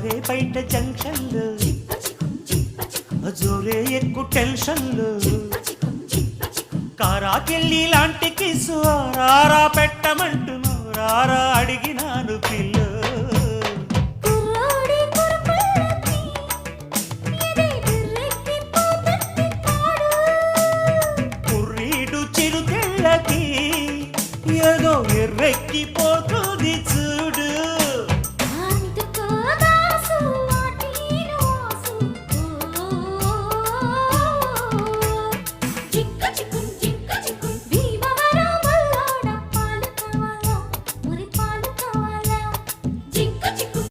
జారే బయట జంక్షన్లు జోరే ఎక్కువ టెన్షన్లు కారాకెళ్ళి లాంటి కిసు రారా పెట్టమంటును రారా అడిగినాను పిల్ల